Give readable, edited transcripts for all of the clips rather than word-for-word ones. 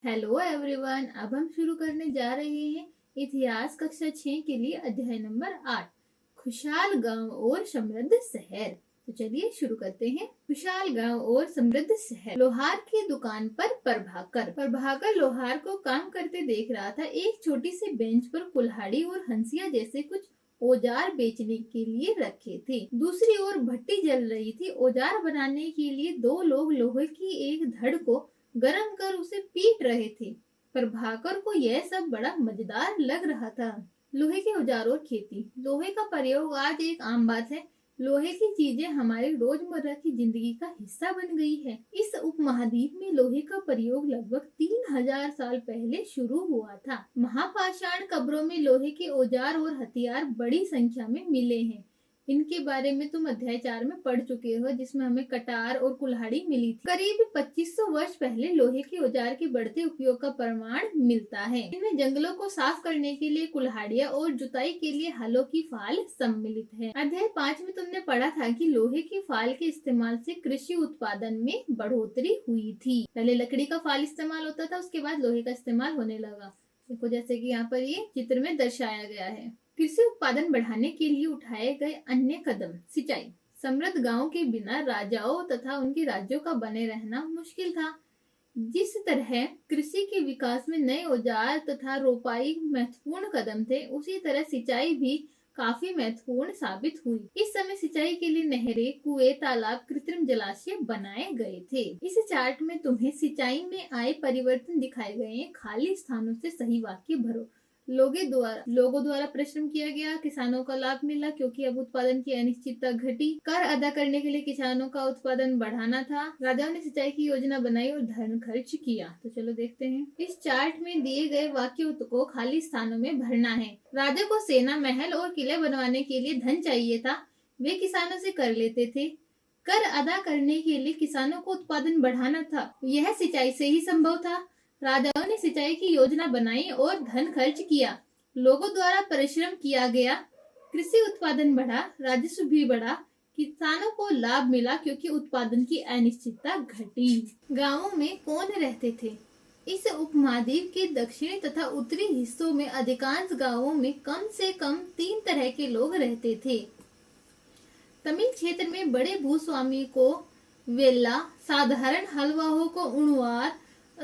Hello everyone. अब हम शुरू करने जा रहे हैं इतिहास कक्षा 6 के लिए अध्याय नंबर 8, खुशहाल गांव और समृद्ध शहर। तो चलिए शुरू करते हैं। खुशहाल गांव और समृद्ध शहर। लोहार की दुकान पर प्रभाकर लोहार को काम करते देख रहा था। एक छोटी सी बेंच पर कुल्हाड़ी और हंसिया जैसे कुछ औजार बेचने के लिए रखे थे। दूसरी ओर भट्टी जल रही थी। औजार बनाने के लिए दो लोग लोहे की एक धड़ को गरम कर उसे पीट रहे थे। प्रभाकर को यह सब बड़ा मजेदार लग रहा था। लोहे के औजार और खेती। लोहे का प्रयोग आज एक आम बात है। लोहे की चीजें हमारी रोजमर्रा की जिंदगी का हिस्सा बन गई है। इस उपमहाद्वीप में लोहे का प्रयोग लगभग 3000 साल पहले शुरू हुआ था। महापाषाण कब्रों में लोहे के औजार और हथियार बड़ी संख्या में मिले हैं। इनके बारे में तुम अध्याय 4 में पढ़ चुके हो, जिसमें हमें कटार और कुल्हाड़ी मिली थी। करीब 2500 वर्ष पहले लोहे के औजार के बढ़ते उपयोग का प्रमाण मिलता है। इनमें जंगलों को साफ करने के लिए कुल्हाड़ियां और जुताई के लिए हलों की फाल सम्मिलित है। अध्याय 5 में तुमने पढ़ा था कि लोहे की फाल के इस्तेमाल से कृषि उत्पादन में बढ़ोतरी हुई थी। पहले लकड़ी का फाल इस्तेमाल होता था, उसके बाद लोहे का इस्तेमाल होने लगा। देखो जैसे कि यहाँ पर ये चित्र में दर्शाया गया है। कृषि उत्पादन बढ़ाने के लिए उठाए गए अन्य कदम। सिंचाई। समृद्ध गांव के बिना राजाओं तथा उनके राज्यों का बने रहना मुश्किल था। जिस तरह कृषि के विकास में नए औजार तथा रोपाई महत्वपूर्ण कदम थे, उसी तरह सिंचाई भी काफी महत्वपूर्ण साबित हुई। इस समय सिंचाई के लिए नहरें, कुएं, तालाब, कृत्रिम जलाशय बनाए गए थे। इस चार्ट में तुम्हें सिंचाई में आए परिवर्तन दिखाए गए हैं। खाली स्थानों से सही वाक्य भरो। लोगों द्वारा परिश्रम किया गया, किसानों का लाभ मिला क्योंकि अब उत्पादन की अनिश्चितता घटी। कर अदा करने के लिए किसानों का उत्पादन बढ़ाना था। राजाओं ने सिंचाई की योजना बनाई और धन खर्च किया। तो चलो देखते हैं। इस चार्ट में दिए गए वाक्यों को खाली स्थानों में भरना है। राजा को सेना, महल और किले बनवाने के लिए धन चाहिए था। वे किसानों से कर लेते थे। कर अदा करने के लिए किसानों को उत्पादन बढ़ाना था। यह सिंचाई से ही संभव था। राजाओं ने सिंचाई की योजना बनाई और धन खर्च किया। लोगों द्वारा परिश्रम किया गया। कृषि उत्पादन बढ़ा, राजस्व भी बढ़ा। किसानों को लाभ मिला क्योंकि उत्पादन की अनिश्चितता घटी। गांवों में कौन रहते थे? इस उपमहाद्वीप के दक्षिणी तथा उत्तरी हिस्सों में अधिकांश गांवों में कम से कम 3 तरह के लोग रहते थे। तमिल क्षेत्र में बड़े भूस्वामी को वेल्ला, साधारण हलवाहों को उणवार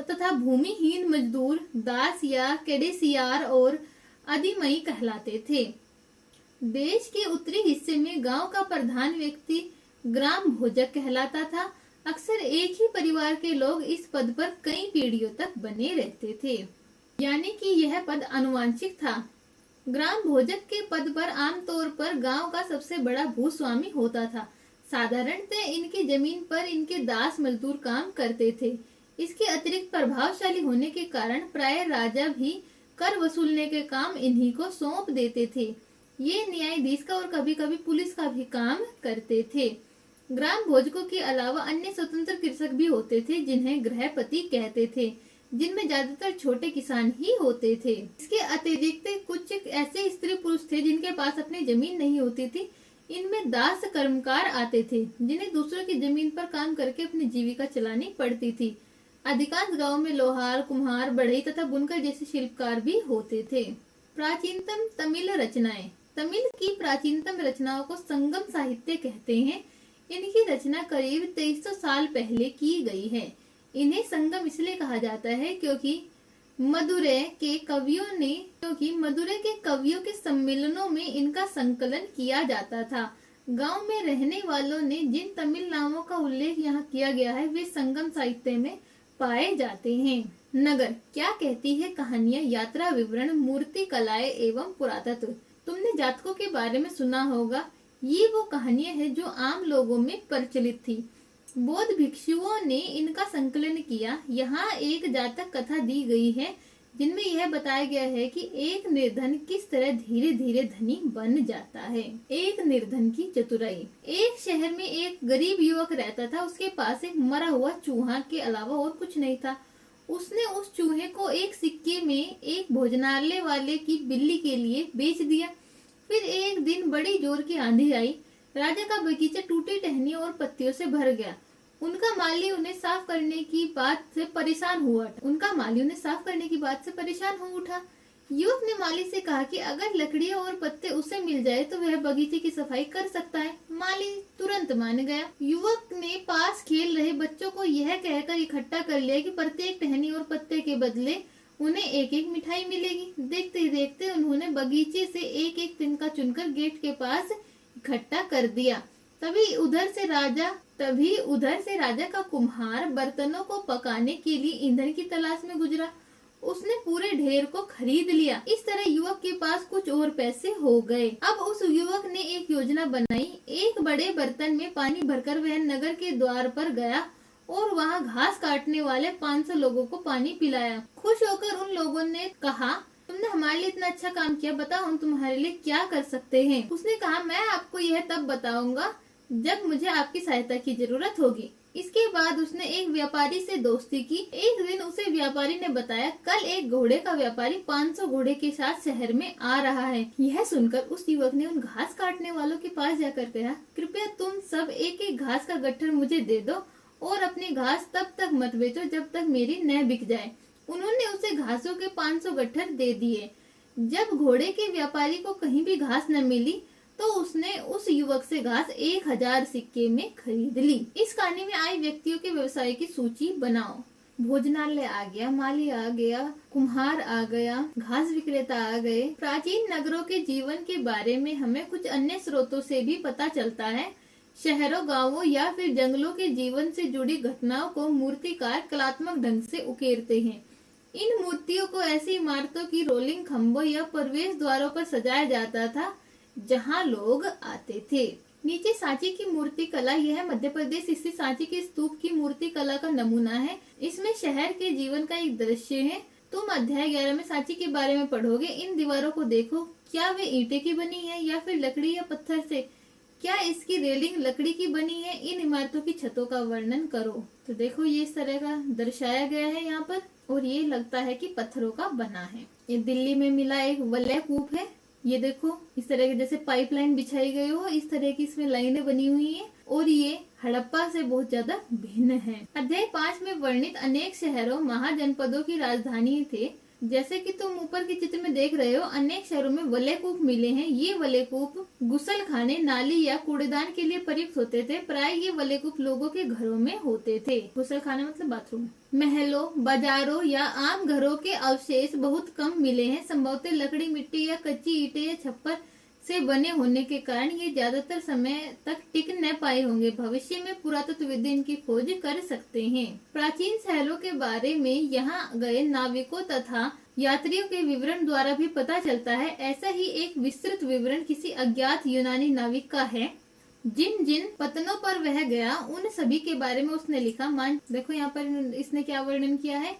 तथा भूमिहीन मजदूर दास या केडेसियार और अधिमई कहलाते थे। देश के उत्तरी हिस्से में गांव का प्रधान व्यक्ति ग्राम भोजक कहलाता था। अक्सर एक ही परिवार के लोग इस पद पर कई पीढ़ियों तक बने रहते थे, यानी कि यह पद आनुवंशिक था। ग्राम भोजक के पद पर आमतौर पर गांव का सबसे बड़ा भूस्वामी होता था। साधारणतः इनकी जमीन पर इनके दास मजदूर काम करते थे। इसके अतिरिक्त प्रभावशाली होने के कारण प्राय राजा भी कर वसूलने के काम इन्हीं को सौंप देते थे। ये न्यायाधीश का और कभी कभी पुलिस का भी काम करते थे। ग्राम भोजकों के अलावा अन्य स्वतंत्र कृषक भी होते थे, जिन्हें गृहपति कहते थे, जिनमें ज्यादातर छोटे किसान ही होते थे। इसके अतिरिक्त कुछ ऐसे स्त्री पुरुष थे जिनके पास अपनी जमीन नहीं होती थी। इनमें दास कर्मकार आते थे, जिन्हें दूसरों की जमीन पर काम करके अपनी जीविका चलानी पड़ती थी। अधिकांश गांवों में लोहार, कुम्हार, बढ़ई तथा बुनकर जैसे शिल्पकार भी होते थे। प्राचीनतम तमिल रचनाएं। तमिल की प्राचीनतम रचनाओं को संगम साहित्य कहते हैं। इनकी रचना करीब 2300 साल पहले की गई है। इन्हें संगम इसलिए कहा जाता है क्योंकि मदुरै के कवियों के सम्मेलनों में इनका संकलन किया जाता था। गांव में रहने वालों ने जिन तमिल नामों का उल्लेख यहाँ किया गया है, वे संगम साहित्य में पाए जाते हैं। नगर। क्या कहती है कहानियां, यात्रा विवरण, मूर्ति कलाएं एवं पुरातत्व। तुमने जातकों के बारे में सुना होगा। ये वो कहानियां हैं जो आम लोगों में प्रचलित थी। बौद्ध भिक्षुओं ने इनका संकलन किया। यहाँ एक जातक कथा दी गई है, जिनमें यह बताया गया है कि एक निर्धन किस तरह धीरे धीरे धनी बन जाता है। एक निर्धन की चतुराई। एक शहर में एक गरीब युवक रहता था। उसके पास एक मरा हुआ चूहा के अलावा और कुछ नहीं था। उसने उस चूहे को एक सिक्के में एक भोजनालय वाले की बिल्ली के लिए बेच दिया। फिर एक दिन बड़ी जोर की आंधी आई। राजा का बगीचा टूटी टहनियों और पत्तियों से भर गया। उनका माली उन्हें साफ करने की बात से परेशान हो उठा। युवक ने माली से कहा कि अगर लकड़ियां और पत्ते उसे मिल जाए तो वह बगीचे की सफाई कर सकता है। माली तुरंत मान गया। युवक ने पास खेल रहे बच्चों को यह कहकर इकट्ठा कर लिया कि प्रत्येक टहनी और पत्ते के बदले उन्हें एक एक मिठाई मिलेगी। देखते ही देखते उन्होंने बगीचे से एक एक तिनका चुनकर गेट के पास इकट्ठा कर दिया। तभी उधर से राजा का कुम्हार बर्तनों को पकाने के लिए ईंधन की तलाश में गुजरा। उसने पूरे ढेर को खरीद लिया। इस तरह युवक के पास कुछ और पैसे हो गए। अब उस युवक ने एक योजना बनाई। एक बड़े बर्तन में पानी भरकर वह नगर के द्वार पर गया और वहां घास काटने वाले 500 लोगों को पानी पिलाया। खुश होकर उन लोगों ने कहा, तुमने हमारे लिए इतना अच्छा काम किया, बताओ हम तुम्हारे लिए क्या कर सकते हैं। उसने कहा, मैं आपको यह तब बताऊंगा जब मुझे आपकी सहायता की जरूरत होगी। इसके बाद उसने एक व्यापारी से दोस्ती की। एक दिन उसे व्यापारी ने बताया, कल एक घोड़े का व्यापारी 500 घोड़े के साथ शहर में आ रहा है। यह सुनकर उस युवक ने उन घास काटने वालों के पास जाकर कहा, कृपया तुम सब एक एक घास का गट्ठर मुझे दे दो और अपनी घास तब तक मत बेचो जब तक मेरी न बिक जाए। उन्होंने उसे घासों के 500 गट्ठर दे दिए। जब घोड़े के व्यापारी को कहीं भी घास न मिली तो उसने उस युवक से घास 1000 सिक्के में खरीद ली। इस कहानी में आए व्यक्तियों के व्यवसाय की सूची बनाओ। भोजनालय आ गया, माली आ गया, कुम्हार आ गया, घास विक्रेता आ गए। प्राचीन नगरों के जीवन के बारे में हमें कुछ अन्य स्रोतों से भी पता चलता है। शहरों, गांवों या फिर जंगलों के जीवन से जुड़ी घटनाओं को मूर्तिकार कलात्मक ढंग से उकेरते हैं। इन मूर्तियों को ऐसी इमारतों की रोलिंग खम्भों या प्रवेश द्वारों पर सजाया जाता था जहां लोग आते थे। नीचे सांची की मूर्ति कला। यह मध्य प्रदेश स्थित सांची के स्तूप की मूर्ति कला का नमूना है। इसमें शहर के जीवन का एक दृश्य है। तुम अध्याय 11 में सांची के बारे में पढ़ोगे। इन दीवारों को देखो, क्या वे ईंटे की बनी है या फिर लकड़ी या पत्थर से? क्या इसकी रेलिंग लकड़ी की बनी है? इन इमारतों की छतों का वर्णन करो। तो देखो ये इस तरह का दर्शाया गया है यहाँ पर, और ये लगता है कि पत्थरों का बना है। ये दिल्ली में मिला एक वलय कूप है। ये देखो इस तरह के जैसे पाइपलाइन बिछाई गई हो, इस तरह की इसमें लाइनें बनी हुई हैं और ये हड़प्पा से बहुत ज्यादा भिन्न है। अध्याय 5 में वर्णित अनेक शहरों महाजनपदों की राजधानी थे। जैसे कि तुम ऊपर के चित्र में देख रहे हो, अनेक शहरों में वलयकूप मिले हैं। ये वलयकूप गुसल खाने, नाली या कूड़ेदान के लिए प्रयुक्त होते थे। प्राय ये वलयकूप लोगों के घरों में होते थे। गुसल खाना मतलब बाथरूम। महलों, बाजारों या आम घरों के अवशेष बहुत कम मिले हैं। संभवतः लकड़ी, मिट्टी या कच्ची ईंटें या छप्पर से बने होने के कारण ये ज्यादातर समय तक टिक न पाए होंगे। भविष्य में पुरातत्वविद इनकी खोज कर सकते हैं। प्राचीन शहरों के बारे में यहाँ गए नाविकों तथा यात्रियों के विवरण द्वारा भी पता चलता है। ऐसा ही एक विस्तृत विवरण किसी अज्ञात यूनानी नाविक का है। जिन जिन पतनों पर वह गया उन सभी के बारे में उसने लिखा। देखो यहाँ पर इसने क्या वर्णन किया है।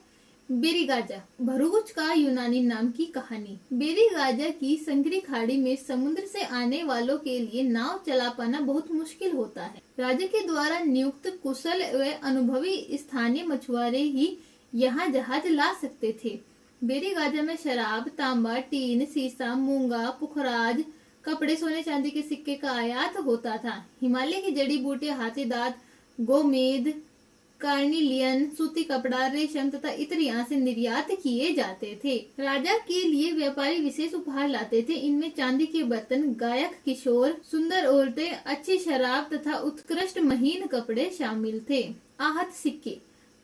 बेरीगाजा, भरूच का यूनानी नाम की कहानी। बेरीगाजा की संकरी खाड़ी में समुद्र से आने वालों के लिए नाव चला पाना बहुत मुश्किल होता है। राजा के द्वारा नियुक्त कुशल व अनुभवी स्थानीय मछुआरे ही यहाँ जहाज ला सकते थे। बेरीगाजा में शराब, तांबा, टीन, सीसा, मूंगा, पुखराज, कपड़े, सोने चांदी के सिक्के का आयात होता था। हिमालय की जड़ी बूटियां, हाथी दांत, गोमेद, कार्निलियन, सूती कपड़ा, रेशम तथा इत्र यहाँ से निर्यात किए जाते थे। राजा के लिए व्यापारी विशेष उपहार लाते थे। इनमें चांदी के बर्तन, गायक किशोर, सुंदर औरतें, अच्छी शराब तथा उत्कृष्ट महीन कपड़े शामिल थे। आहत सिक्के।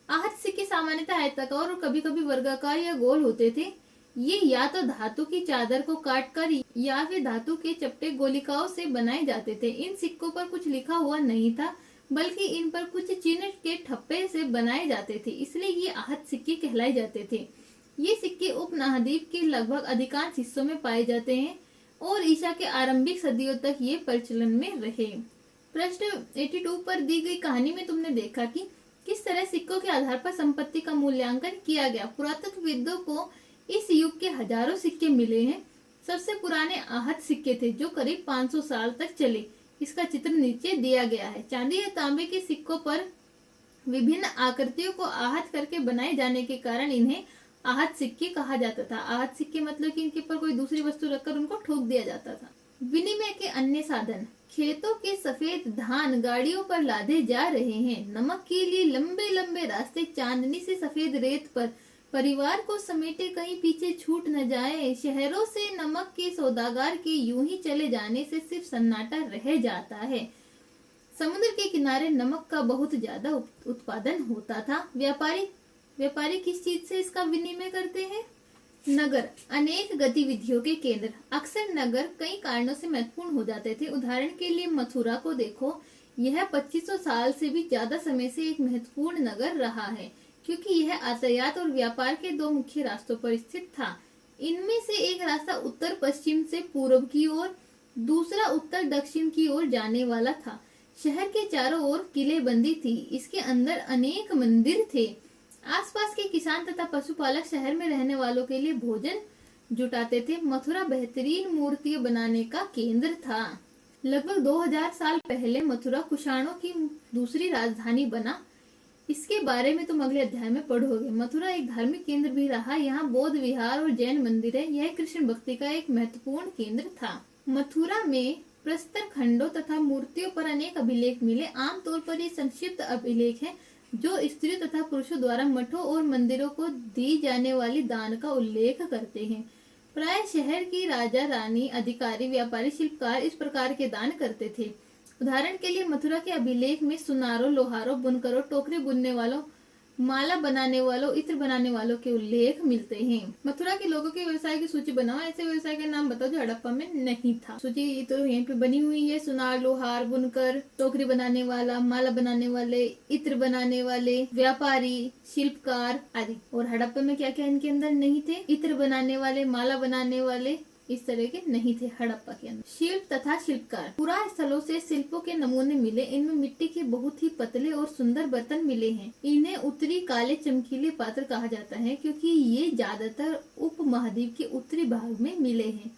आहत सिक्के सामान्यतः आयताकार और कभी कभी वर्गाकार या गोल होते थे। ये या तो धातु की चादर को काटकर या फिर धातु के चपटे गोलिकाओं से बनाए जाते थे। इन सिक्कों पर कुछ लिखा हुआ नहीं था, बल्कि इन पर कुछ चिन्ह के ठप्पे से बनाए जाते थे, इसलिए ये आहत सिक्के कहलाए जाते थे। ये सिक्के उपमहाद्वीप के लगभग अधिकांश हिस्सों में पाए जाते हैं और ईसा के आरंभिक सदियों तक ये प्रचलन में रहे। प्रश्न 82 पर दी गई कहानी में तुमने देखा कि किस तरह सिक्कों के आधार पर संपत्ति का मूल्यांकन किया गया। पुरातत्वविदों को इस युग के हजारों सिक्के मिले हैं। सबसे पुराने आहत सिक्के थे जो करीब 500 साल तक चले। इसका चित्र नीचे दिया गया है। चांदी या तांबे के सिक्कों पर विभिन्न आकृतियों को आहत करके बनाए जाने के कारण इन्हें आहत सिक्के कहा जाता था। आहत सिक्के मतलब कि इनके ऊपर कोई दूसरी वस्तु रखकर उनको ठोक दिया जाता था। विनिमय के अन्य साधन। खेतों के सफेद धान गाड़ियों पर लादे जा रहे हैं। नमक के लिए लंबे लंबे रास्ते, चांदनी से सफेद रेत पर परिवार को समेटे कहीं पीछे छूट न जाए। शहरों से नमक के सौदागर के यूं ही चले जाने से सिर्फ सन्नाटा रह जाता है। समुद्र के किनारे नमक का बहुत ज्यादा उत्पादन होता था। व्यापारी किस चीज से इसका विनिमय करते हैं? नगर, अनेक गतिविधियों के केंद्र। अक्सर नगर कई कारणों से महत्वपूर्ण हो जाते थे। उदाहरण के लिए मथुरा को देखो, यह 2500 साल से भी ज्यादा समय से एक महत्वपूर्ण नगर रहा है, क्योंकि यह यातायात और व्यापार के दो मुख्य रास्तों पर स्थित था। इनमें से एक रास्ता उत्तर पश्चिम से पूर्व की ओर, दूसरा उत्तर दक्षिण की ओर जाने वाला था। शहर के चारों ओर किलेबंदी थी। इसके अंदर अनेक मंदिर थे। आसपास के किसान तथा पशुपालक शहर में रहने वालों के लिए भोजन जुटाते थे। मथुरा बेहतरीन मूर्तियां बनाने का केंद्र था। लगभग 2000 साल पहले मथुरा कुषाणों की दूसरी राजधानी बना। इसके बारे में तुम अगले अध्याय में पढ़ोगे। मथुरा एक धार्मिक केंद्र भी रहा। यहाँ बौद्ध विहार और जैन मंदिर है। यह कृष्ण भक्ति का एक महत्वपूर्ण केंद्र था। मथुरा में प्रस्तर खंडों तथा मूर्तियों पर अनेक अभिलेख मिले। आमतौर पर ये संक्षिप्त अभिलेख है जो स्त्रियों तथा पुरुषों द्वारा मठों और मंदिरों को दी जाने वाली दान का उल्लेख करते हैं। प्राय शहर की राजा, रानी, अधिकारी, व्यापारी, शिल्पकार इस प्रकार के दान करते थे। उदाहरण के लिए मथुरा के अभिलेख में सुनारों, लोहारों, बुनकरों, टोकरे बुनने वालों, माला बनाने वालों, इत्र बनाने वालों के उल्लेख मिलते हैं। मथुरा के लोगों के व्यवसाय की सूची बनाओ। ऐसे व्यवसाय का नाम बताओ जो हड़प्पा में नहीं था। सूची तो यहीं पे बनी हुई है। सुनार, लोहार, बुनकर, टोकरी बनाने वाला, माला बनाने वाले, इत्र बनाने वाले, व्यापारी, शिल्पकार आदि। और हड़प्पा में क्या क्या इनके अंदर नहीं थे? इत्र बनाने वाले, माला बनाने वाले इस तरह के नहीं थे हड़प्पा के अंदर। शिल्प तथा शिल्पकार। पुराने स्थलों से शिल्पों के नमूने मिले। इनमें मिट्टी के बहुत ही पतले और सुंदर बर्तन मिले हैं। इन्हें उत्तरी काले चमकीले पात्र कहा जाता है, क्योंकि ये ज्यादातर उप महाद्वीप के उत्तरी भाग में मिले हैं।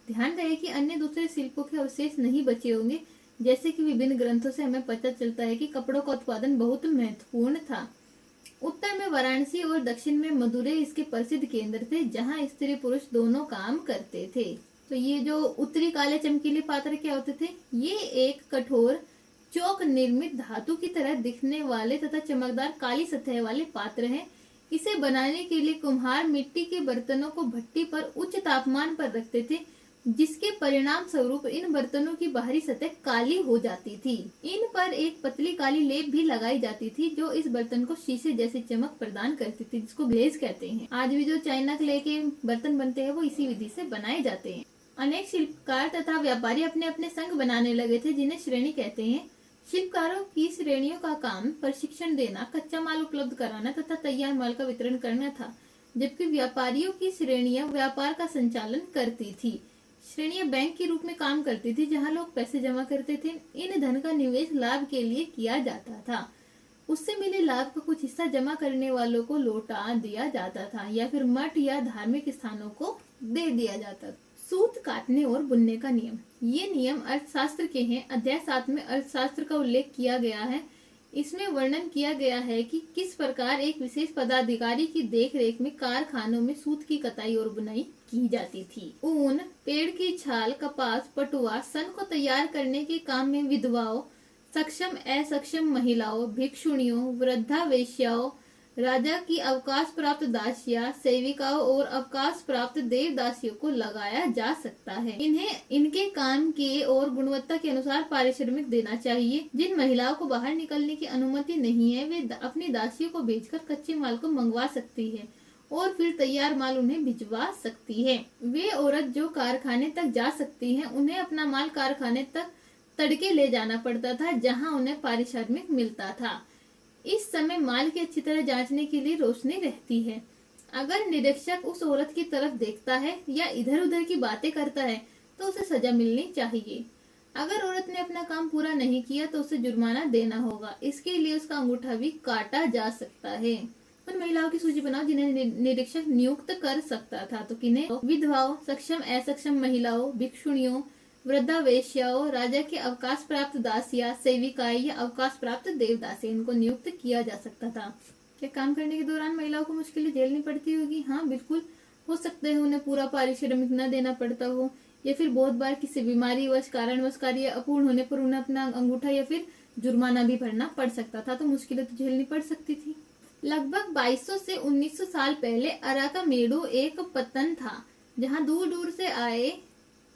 ध्यान रहे कि अन्य दूसरे शिल्पों के अवशेष नहीं बचे होंगे। जैसे कि विभिन्न ग्रंथों से हमें पता चलता है कि कपड़ों का उत्पादन बहुत महत्वपूर्ण था। उत्तर में वाराणसी और दक्षिण में मदुरै इसके प्रसिद्ध केंद्र थे, जहां स्त्री पुरुष दोनों काम करते थे। तो ये जो उत्तरी काले चमकीले पात्र क्या होते थे? ये एक कठोर चौक निर्मित धातु की तरह दिखने वाले तथा चमकदार काली सतह वाले पात्र हैं। इसे बनाने के लिए कुम्हार मिट्टी के बर्तनों को भट्टी पर उच्च तापमान पर रखते थे, जिसके परिणाम स्वरूप इन बर्तनों की बाहरी सतह काली हो जाती थी। इन पर एक पतली काली लेप भी लगाई जाती थी, जो इस बर्तन को शीशे जैसी चमक प्रदान करती थी, जिसको ग्लेज कहते हैं। आज भी जो चाइना क्ले के बर्तन बनते हैं वो इसी विधि से बनाए जाते हैं। अनेक शिल्पकार तथा व्यापारी अपने अपने संघ बनाने लगे थे, जिन्हें श्रेणी कहते हैं। शिल्पकारों की श्रेणियों का काम प्रशिक्षण देना, कच्चा माल उपलब्ध कराना तथा तैयार माल का वितरण करना था, जबकि व्यापारियों की श्रेणियां व्यापार का संचालन करती थी। श्रेणियां बैंक के रूप में काम करती थी, जहां लोग पैसे जमा करते थे। इन धन का निवेश लाभ के लिए किया जाता था। उससे मिले लाभ का कुछ हिस्सा जमा करने वालों को लौटा दिया जाता था, या फिर मठ या धार्मिक स्थानों को दे दिया जाता था। सूत काटने और बुनने का नियम। ये नियम अर्थशास्त्र के हैं। अध्याय 7 में अर्थशास्त्र का उल्लेख किया गया है। इसमें वर्णन किया गया है कि किस प्रकार एक विशेष पदाधिकारी की देखरेख में कारखानों में सूत की कताई और बुनाई की जाती थी। ऊन, पेड़ की छाल, कपास, पटुआ, सन को तैयार करने के काम में विधवाओं, सक्षम असक्षम महिलाओं, भिक्षुणियों, वृद्धा वेश्याओं, राजा की अवकाश प्राप्त दासियां, सेविकाओं और अवकाश प्राप्त देवदासियों को लगाया जा सकता है। इन्हें इनके काम के और गुणवत्ता के अनुसार पारिश्रमिक देना चाहिए। जिन महिलाओं को बाहर निकलने की अनुमति नहीं है, वे अपनी दासियों को भेजकर कच्चे माल को मंगवा सकती है और फिर तैयार माल उन्हें भिजवा सकती है। वे औरत जो कारखाने तक जा सकती है, उन्हें अपना माल कारखाने तक तड़के ले जाना पड़ता था, जहाँ उन्हें पारिश्रमिक मिलता था। इस समय माल की अच्छी तरह जांचने के लिए रोशनी रहती है। अगर निरीक्षक उस औरत की तरफ देखता है या इधर उधर की बातें करता है तो उसे सजा मिलनी चाहिए। अगर औरत ने अपना काम पूरा नहीं किया तो उसे जुर्माना देना होगा। इसके लिए उसका अंगूठा भी काटा जा सकता है। उन महिलाओं की सूची बनाओ जिन्हें निरीक्षक नियुक्त कर सकता था। तो किन्हें? विधवाओं, सक्षम असक्षम महिलाओं, भिक्षुणियों, वृद्धा वेश्याओं, राजा के अवकाश प्राप्त दासियां, सेविकाएं या अवकाश प्राप्त देवदासी, इनको नियुक्त किया जा सकता था। क्या काम करने के दौरान महिलाओं को मुश्किलें झेलनी पड़ती होगी? हाँ, बिल्कुल हो सकता है उन्हें पूरा पारिश्रमिक न देना पड़ता हो। या फिर बहुत बार किसी बीमारी वश कारणवश कार्य अपूर्ण होने पर उन्हें अपना अंगूठा या फिर जुर्माना भी भरना पड़ सकता था। तो मुश्किलें तो झेलनी पड़ सकती थी। लगभग 2200 से 1900 साल पहले अराकामेडू एक पत्तन था, जहां दूर दूर से आए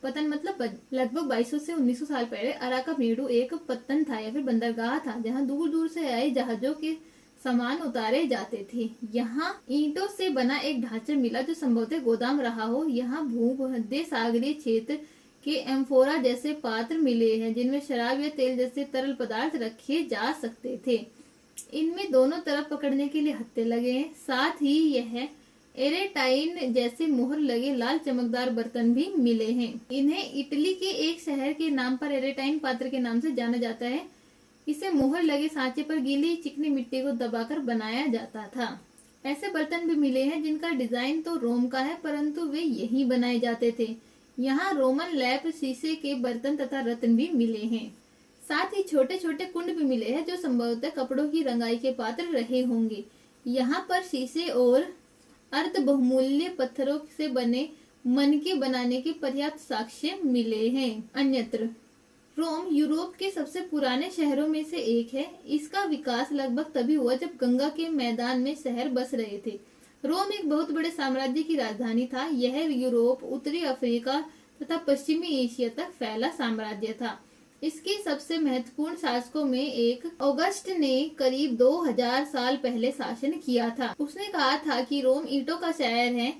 पतन मतलब लगभग 2200 से 1900 साल पहले अराकामेडू एक पत्तन था या फिर बंदरगाह था, जहां दूर दूर से आए जहाजों के सामान उतारे जाते थे। यहाँ ईंटों से बना एक ढांचा मिला जो संभवतः गोदाम रहा हो। यहाँ भूमध्य सागरीय क्षेत्र के एम्फोरा जैसे पात्र मिले हैं, जिनमें शराब या तेल जैसे तरल पदार्थ रखे जा सकते थे। इनमें दोनों तरफ पकड़ने के लिए हत्थे लगे हैं। साथ ही यह एरेटाइन जैसे मोहर लगे लाल चमकदार बर्तन भी मिले हैं। इन्हें इटली के एक शहर के नाम पर एरेटाइन पात्र के नाम से जाना जाता है। इसे मोहर लगे सांचे पर गीली चिकनी मिट्टी को दबाकर बनाया जाता था। ऐसे बर्तन भी मिले हैं जिनका डिजाइन तो रोम का है, परंतु वे यहीं बनाए जाते थे। यहाँ रोमन लैप शीशे के बर्तन तथा रत्न भी मिले हैं। साथ ही छोटे छोटे कुंड भी मिले हैं जो संभवतः कपड़ों की रंगाई के पात्र रहे होंगे। यहाँ पर शीशे और अर्ध बहुमूल्य पत्थरों से बने मनके बनाने के पर्याप्त साक्ष्य मिले हैं। अन्यत्र रोम यूरोप के सबसे पुराने शहरों में से एक है। इसका विकास लगभग तभी हुआ जब गंगा के मैदान में शहर बस रहे थे। रोम एक बहुत बड़े साम्राज्य की राजधानी था। यह यूरोप, उत्तरी अफ्रीका तथा पश्चिमी एशिया तक फैला साम्राज्य था। इसके सबसे महत्वपूर्ण शासकों में एक ऑगस्ट ने करीब 2000 साल पहले शासन किया था। उसने कहा था कि रोम ईंटों का शहर है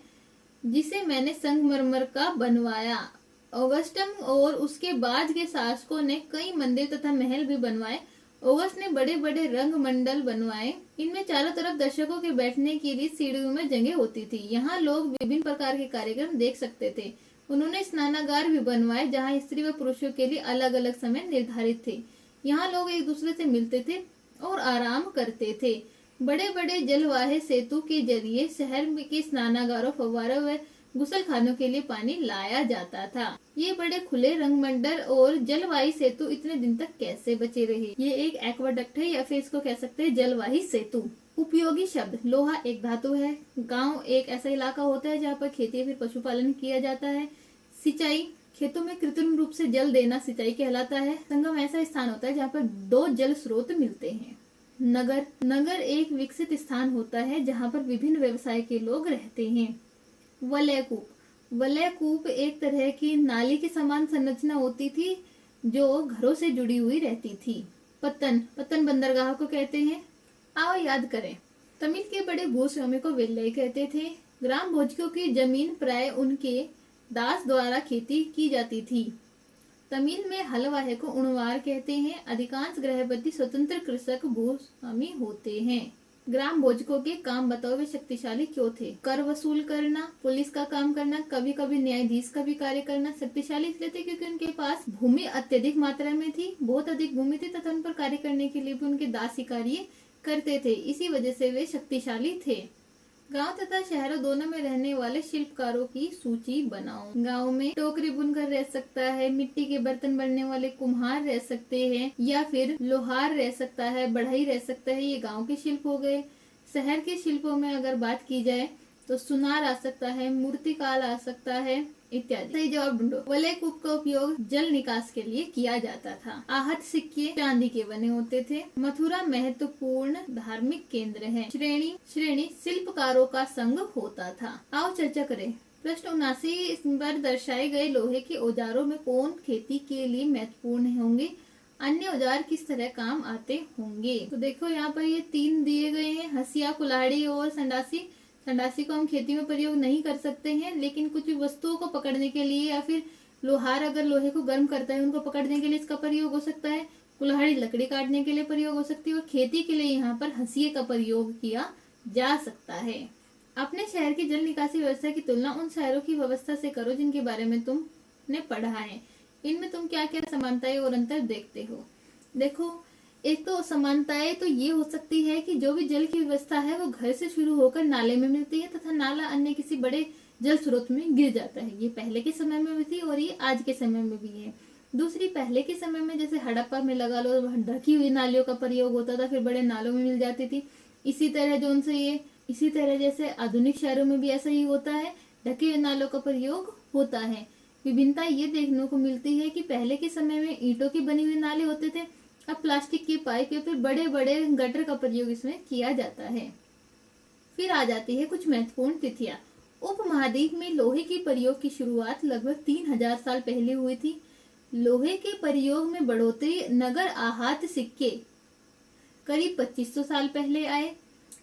जिसे मैंने संगमरमर का बनवाया। ऑगस्टम और उसके बाद के शासकों ने कई मंदिर तथा महल भी बनवाए। ऑगस्ट ने बड़े बड़े रंग मंडल बनवाए। इनमें चारों तरफ दर्शकों के बैठने के लिए सीढ़ियों में जगह होती थी। यहाँ लोग विभिन्न प्रकार के कार्यक्रम देख सकते थे। उन्होंने स्नानागार भी बनवाए जहाँ स्त्री व पुरुषों के लिए अलग अलग समय निर्धारित थे। यहाँ लोग एक दूसरे से मिलते थे और आराम करते थे। बड़े बड़े जलवाहे सेतु के जरिए शहर के स्नानागारों, फव्वारों व गुसल खानों के लिए पानी लाया जाता था। ये बड़े खुले रंगमंडल और जलवाही सेतु इतने दिन तक कैसे बचे रहे? ये एक एक्वाडक्ट है या फिर इसको कह सकते हैं जलवाही सेतु। उपयोगी शब्द, लोहा एक धातु है। गांव एक ऐसा इलाका होता है जहाँ पर खेती या फिर पशुपालन किया जाता है। सिंचाई, खेतों में कृत्रिम रूप से जल देना सिंचाई कहलाता है। संगम ऐसा स्थान होता है जहाँ पर दो जल स्रोत मिलते हैं। नगर, नगर एक विकसित स्थान होता है जहाँ पर विभिन्न व्यवसाय के लोग रहते हैं। वलयकूप, वलयकूप एक तरह की नाली के समान संरचना होती थी जो घरों से जुड़ी हुई रहती थी। पत्तन, पत्तन बंदरगाह को कहते हैं। आओ याद करें। तमिल के बड़े भूस्वामी को वेल्लई कहते थे। ग्राम भोजकों की जमीन प्राय उनके दास द्वारा खेती की जाती थी। तमिल में हलवाहे को उणवार कहते हैं। अधिकांश गृहपति स्वतंत्र कृषक भूस्वामी होते हैं। ग्राम भोजकों के काम बताओ, वे शक्तिशाली क्यों थे? कर वसूल करना, पुलिस का काम करना, कभी कभी न्यायाधीश का भी कार्य करना। शक्तिशाली इसलिए थे क्योंकि उनके पास भूमि अत्यधिक मात्रा में थी, बहुत अधिक भूमि थी तथा उन पर कार्य करने के लिए भी उनके दासी कार्य करते थे। इसी वजह से वे शक्तिशाली थे। गांव तथा शहरों दोनों में रहने वाले शिल्पकारों की सूची बनाओ। गांव में टोकरी बुनकर रह सकता है, मिट्टी के बर्तन बनने वाले कुम्हार रह सकते हैं या फिर लोहार रह सकता है, बढ़ई रह सकता है। ये गांव के शिल्प हो गए। शहर के शिल्पों में अगर बात की जाए तो सुनार आ सकता है, मूर्तिकार आ सकता है इत्यादि। सही जवाब ढूंढो। वलयकूप का उपयोग जल निकास के लिए किया जाता था। आहत सिक्के चांदी के बने होते थे। मथुरा महत्वपूर्ण धार्मिक केंद्र है। श्रेणी, श्रेणी शिल्पकारों का संघ होता था। आओ चर्चा करें। प्रश्न 79 पर दर्शाए गए लोहे के औजारों में कौन खेती के लिए महत्वपूर्ण होंगे? अन्य औजार किस तरह काम आते होंगे? तो देखो यहाँ पर ये 3 दिए गए हैं, हसिया, कुल्हाड़ी और संडासी। संडासी को हम खेती में प्रयोग नहीं कर सकते हैं, लेकिन कुछ वस्तुओं को पकड़ने के लिए या फिर लोहार अगर लोहे को गर्म करता है उनको पकड़ने के लिए इसका प्रयोग हो सकता है। कुल्हाड़ी लकड़ी काटने के लिए प्रयोग हो सकती है और खेती के लिए यहाँ पर हंसिये का प्रयोग किया जा सकता है। अपने शहर की जल निकासी व्यवस्था की तुलना उन शहरों की व्यवस्था से करो जिनके बारे में तुमने पढ़ा है। इनमें तुम क्या क्या समानताएं और अंतर देखते हो? देखो, एक तो समानताएं तो ये हो सकती है कि जो भी जल की व्यवस्था है वो घर से शुरू होकर नाले में मिलती है तथा नाला अन्य किसी बड़े जल स्रोत में गिर जाता है। ये पहले के समय में भी थी और ये आज के समय में भी है। दूसरी, पहले के समय में जैसे हड़प्पा में लगा लो, ढकी हुई नालियों का प्रयोग होता था, फिर बड़े नालों में मिल जाती थी। इसी तरह जैसे आधुनिक शहरों में भी ऐसा ही होता है, ढके हुए नालों का प्रयोग होता है। विभिन्नता ये देखने को मिलती है कि पहले के समय में ईंटों के बने हुए नाले होते थे, अब प्लास्टिक के पाइप या फिर बड़े बड़े गटर का प्रयोग इसमें किया जाता है। फिर आ जाती है कुछ महत्वपूर्ण तिथियां। उपमहाद्वीप में लोहे के प्रयोग की शुरुआत लगभग 3000 साल पहले हुई थी। लोहे के प्रयोग में बढ़ोतरी नगर आहत सिक्के करीब 2500 साल पहले आए।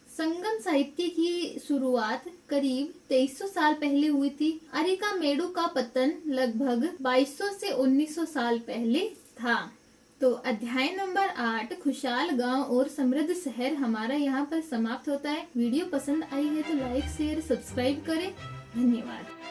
संगम साहित्य की शुरुआत करीब 2300 साल पहले हुई थी। अरिकामेडु का पतन लगभग 2200 से 1900 साल पहले था। तो अध्याय नंबर 8 खुशहाल गांव और समृद्ध शहर हमारा यहाँ पर समाप्त होता है। वीडियो पसंद आई है तो लाइक शेयर सब्सक्राइब करें। धन्यवाद।